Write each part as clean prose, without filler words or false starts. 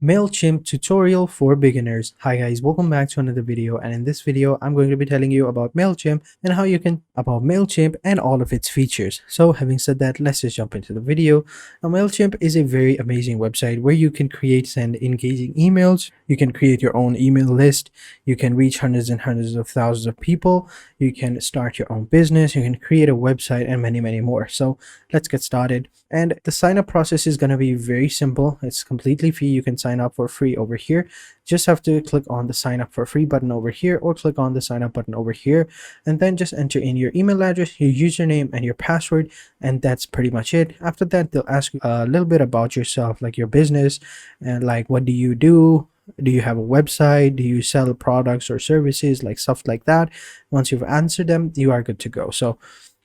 Mailchimp tutorial for beginners. Hi guys, welcome back to another video, and in this video I'm going to be telling you about Mailchimp and how you can about Mailchimp and all of its features. So having said that, let's just jump into the video. Now Mailchimp is a very amazing website where you can create send engaging emails, you can create your own email list, you can reach hundreds and hundreds of thousands of people, you can start your own business, you can create a website, and many more. So let's get started. And the sign up process is going to be very simple. It's completely free. You can sign up for free over here. Just have to click on the sign up for free button over here, or click on the sign up button over here, and then just enter in your email address, your username, and your password, and that's pretty much it. After that, they'll ask you a little bit about yourself, like your business, and like what do you do, do you have a website, do you sell products or services, like stuff like that. Once you've answered them, you are good to go. So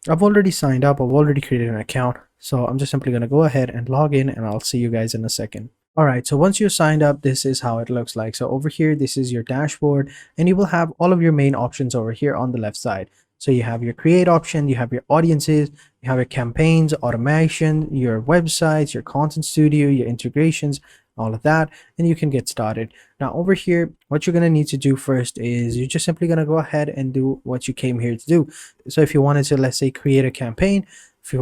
I've already signed up, I've already created an account, so I'm just simply going to go ahead and log in, and I'll see you guys in a second. All right, so once you're signed up, this is how it looks like. So over here, this is your dashboard, and you will have all of your main options over here on the left side. So you have your create option, you have your audiences, you have your campaigns, automation, your websites, your content studio, your integrations, all of that, and you can get started. Now over here, what you're going to need to do first is you're just simply going to go ahead and do what you came here to do. So if you wanted to, let's say, create a campaign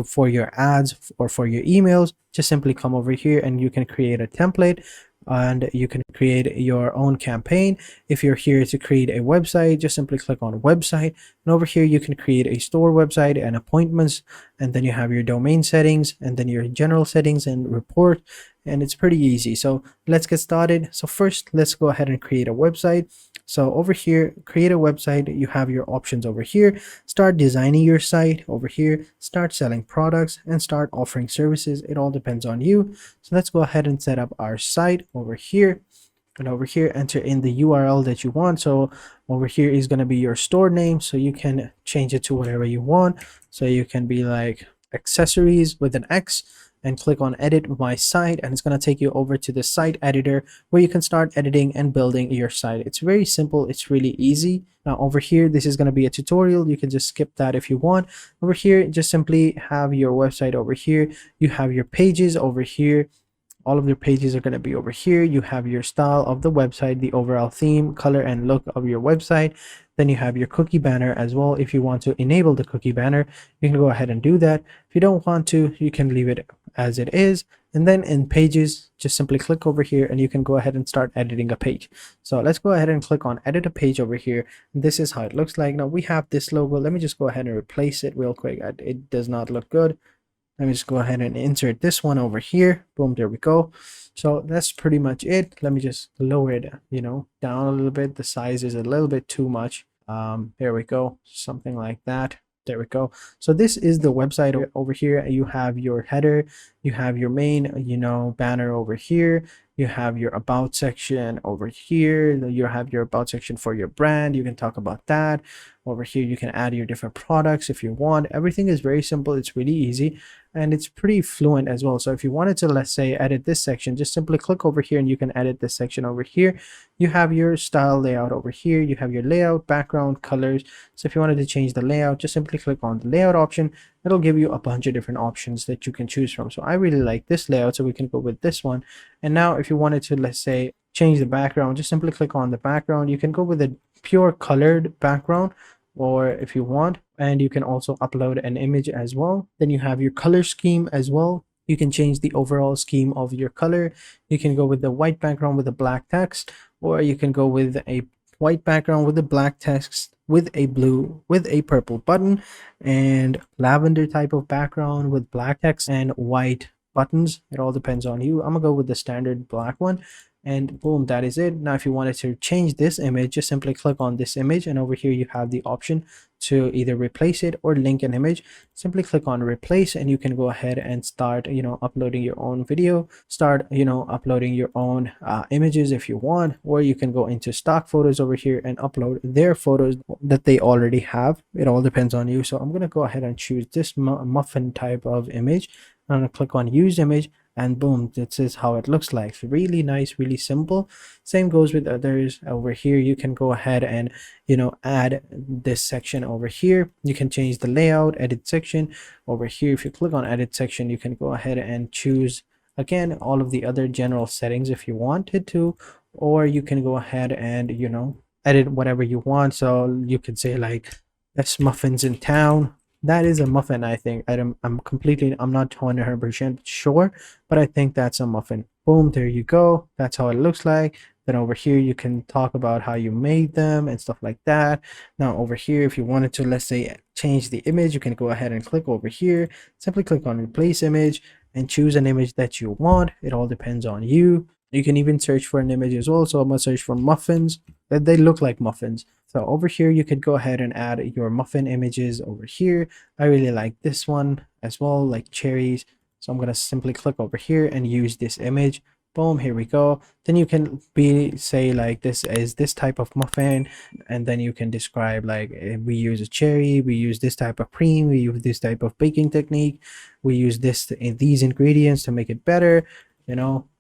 for your ads or for your emails, just simply come over here and you can create a template and you can create your own campaign. If you're here to create a website, just simply click on website, and over here you can create a store website and appointments, and then you have your domain settings, and then your general settings and report, and it's pretty easy. So let's get started. So first, let's go ahead and create a website. So over here, create a website, you have your options over here. Start designing your site over here, start selling products, and start offering services. It all depends on you. So let's go ahead and set up our site over here. And over here, enter in the URL that you want. So over here is going to be your store name, so you can change it to whatever you want. So you can be like accessories with an X, and click on edit my site, and it's going to take you over to the site editor where you can start editing and building your site. It's very simple, it's really easy. Now over here, this is going to be a tutorial, you can just skip that if you want. Over here, just simply have your website over here, you have your pages over here. All of your pages are going to be over here. You have your style of the website, the overall theme, color, and look of your website. Then you have your cookie banner as well. If you want to enable the cookie banner, you can go ahead and do that. If you don't want to, you can leave it as it is. And then in pages, just simply click over here and you can go ahead and start editing a page. So let's go ahead and click on edit a page over here. This is how it looks like. Now we have this logo. Let me just go ahead and replace it real quick. It does not look good. Let me just go ahead and insert this one over here. Boom, there we go. So that's pretty much it. Let me just lower it, down a little bit. The size is a little bit too much. There we go, something like that. There we go. So this is the website over here. You have your header, you have your main, banner over here. You have your about section over here. You have your about section for your brand. You can talk about that. Over here, you can add your different products if you want. Everything is very simple. It's really easy, and it's pretty fluent as well. So if you wanted to, let's say, edit this section, just simply click over here and you can edit this section over here. You have your style layout over here. You have your layout, background, colors. So if you wanted to change the layout, just simply click on the layout option. It'll give you a bunch of different options that you can choose from. So I really like this layout, so we can go with this one. And now if you wanted to, let's say, change the background, just simply click on the background. You can go with a pure colored background, or if you want, and you can also upload an image as well. Then you have your color scheme as well. You can change the overall scheme of your color. You can go with the white background with the black text, or you can go with a white background with the black text with a blue with a purple button, and lavender type of background with black text and white buttons. It all depends on you. I'm gonna go with the standard black one, and boom, that is it. Now if you wanted to change this image, just simply click on this image, and over here you have the option to either replace it or link an image. Simply click on replace, and you can go ahead and start uploading your own video, start uploading your own images if you want, or you can go into stock photos over here and upload their photos that they already have. It all depends on you. So I'm going to go ahead and choose this muffin type of image. I'm going to click on use image, and boom, this is how it looks like. Really nice, really simple. Same goes with others. Over here you can go ahead and add this section over here. You can change the layout, edit section over here. If you click on edit section, you can go ahead and choose again, all of the other general settings if you wanted to, or you can go ahead and, edit whatever you want. So you could say like best muffins in town. That is a muffin, I think. I'm not 100% sure, but I think that's a muffin. Boom, there you go. That's how it looks like. Then over here, you can talk about how you made them and stuff like that. Now over here, if you wanted to, let's say, change the image, you can go ahead and click over here. Simply click on replace image and choose an image that you want. It all depends on you. You can even search for an image as well. So I'm gonna search for muffins. That they look like muffins. So over here, you could go ahead and add your muffin images over here. I really like this one as well, like cherries. So I'm gonna simply click over here and use this image. Boom, here we go. Then you can say like this is this type of muffin, and then you can describe like we use a cherry, we use this type of cream, we use this type of baking technique, we use these ingredients to make it better.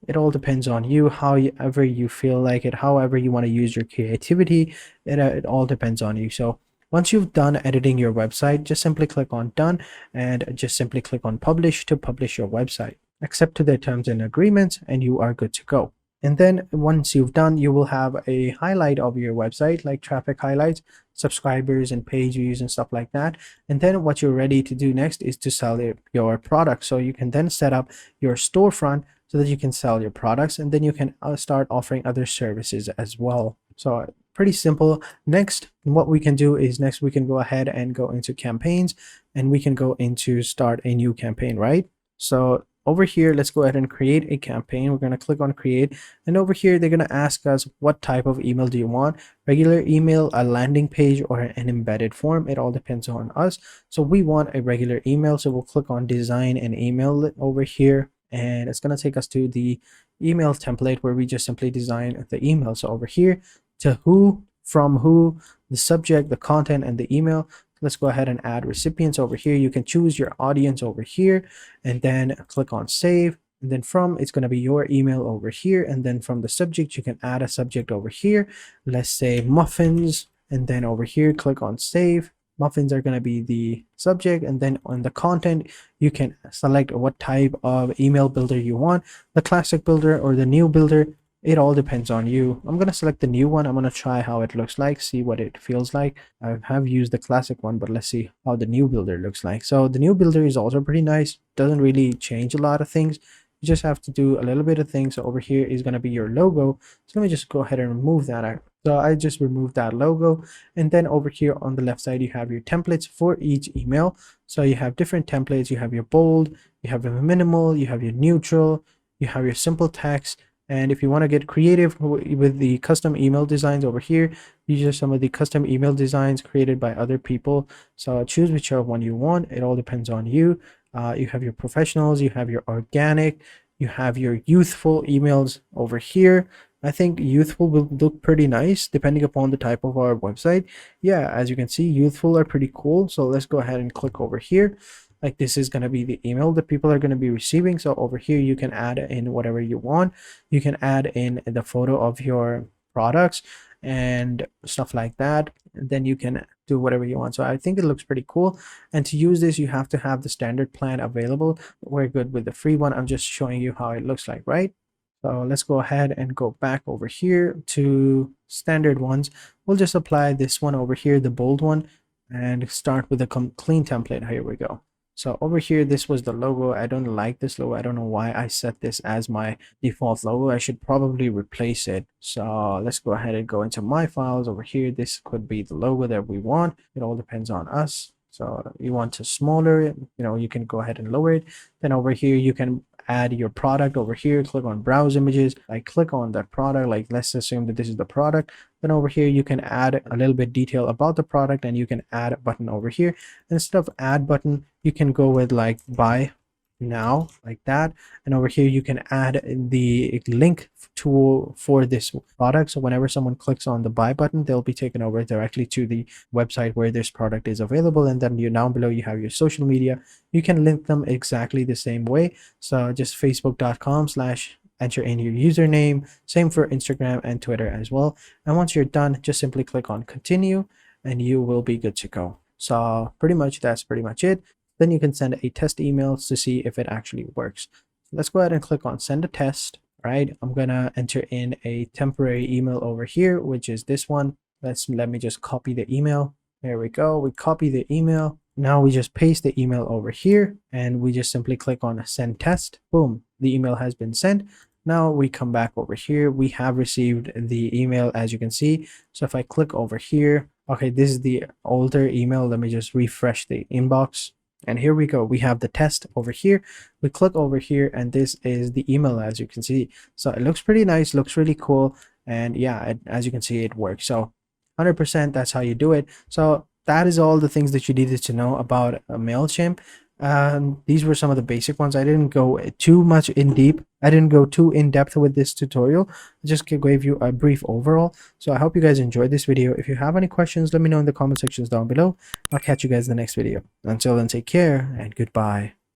It all depends on you, however you feel like it, however you want to use your creativity. It all depends on you. So once you've done editing your website, just simply click on done and just simply click on publish to publish your website. Accept to the terms and agreements and you are good to go. And then once you've done, you will have a highlight of your website, like traffic highlights, subscribers and page views and stuff like that. And then what you're ready to do next is to sell your product. So you can then set up your storefront so that you can sell your products, and then you can start offering other services as well. So pretty simple. Next, what we can do is we can go ahead and go into campaigns, and we can go into start a new campaign, right? So over here, let's go ahead and create a campaign. We're going to click on create, and over here, they're going to ask us what type of email do you want? Regular email, a landing page, or an embedded form. It all depends on us. So we want a regular email. So we'll click on design and email over here, and it's going to take us to the email template where we just simply design the email. So over here, to who, from who, the subject, the content, and the email. Let's go ahead and add recipients over here. You can choose your audience over here and then click on save. And then from, it's going to be your email over here. And then from the subject, you can add a subject over here. Let's say muffins. And then over here, click on save. Muffins are going to be the subject, and then on the content you can select what type of email builder you want, the classic builder or the new builder. It all depends on you. I'm going to select the new one. I'm going to try how it looks like, see what it feels like. I have used the classic one, but let's see how the new builder looks like. So the new builder is also pretty nice. Doesn't really change a lot of things. You just have to do a little bit of things. So over here is going to be your logo. So let me just go ahead and remove that out. So I just removed that logo. And then over here on the left side, you have your templates for each email. So you have different templates. You have your bold, you have your minimal, you have your neutral, you have your simple text. And if you want to get creative with the custom email designs over here, these are some of the custom email designs created by other people. So choose whichever one you want. It all depends on you. You have your professionals, you have your organic, you have your youthful emails over here. I think youthful will look pretty nice depending upon the type of our website. Yeah, as you can see, youthful are pretty cool. So let's go ahead and click over here. Like this is going to be the email that people are going to be receiving. So over here, you can add in whatever you want. You can add in the photo of your products and stuff like that. And then you can do whatever you want. So I think it looks pretty cool. And to use this, you have to have the standard plan available. We're good with the free one. I'm just showing you how it looks like, right? So let's go ahead and go back over here to standard ones. We'll just apply this one over here, the bold one, and start with a clean template. Here we go. So over here, this was the logo. I don't like this logo. I don't know why I set this as my default logo. I should probably replace it. So let's go ahead and go into my files over here. This could be the logo that we want. It all depends on us. So you want to smaller it, you can go ahead and lower it. Then over here, you can add your product over here. Click on browse images. I click on that product. Like let's assume that this is the product. Then over here, you can add a little bit detail about the product, and you can add a button over here. Instead of add button, you can go with like buy now, like that. And over here, you can add the link tool for this product. So whenever someone clicks on the buy button, they'll be taken over directly to the website where this product is available. And then down below, you have your social media. You can link them exactly the same way. So just facebook.com/ enter in your username. Same for Instagram and Twitter as well. And once you're done, just simply click on continue and you will be good to go. So that's pretty much it. Then you can send a test email to see if it actually works. let's go ahead and click on send a test. Right, I'm gonna enter in a temporary email over here, which is this one. Let me just copy the email. There we go. We copy the email. Now we just paste the email over here and we just simply click on send test. Boom, the email has been sent. Now we come back over here. We have received the email, as you can see. So if I click over here, okay, this is the older email. Let me just refresh the inbox. And here we go. We have the test over here. We click over here and this is the email, as you can see. So it looks pretty nice, looks really cool. And yeah, as you can see, it works. So 100%, that's how you do it. So that is all the things that you needed to know about Mailchimp. These were some of the basic ones. I didn't go too much in deep. I didn't go too in depth with this tutorial. I just gave you a brief overall. So I hope you guys enjoyed this video. If you have any questions, let me know in the comment sections down below. I'll catch you guys in the next video. Until then, take care and goodbye.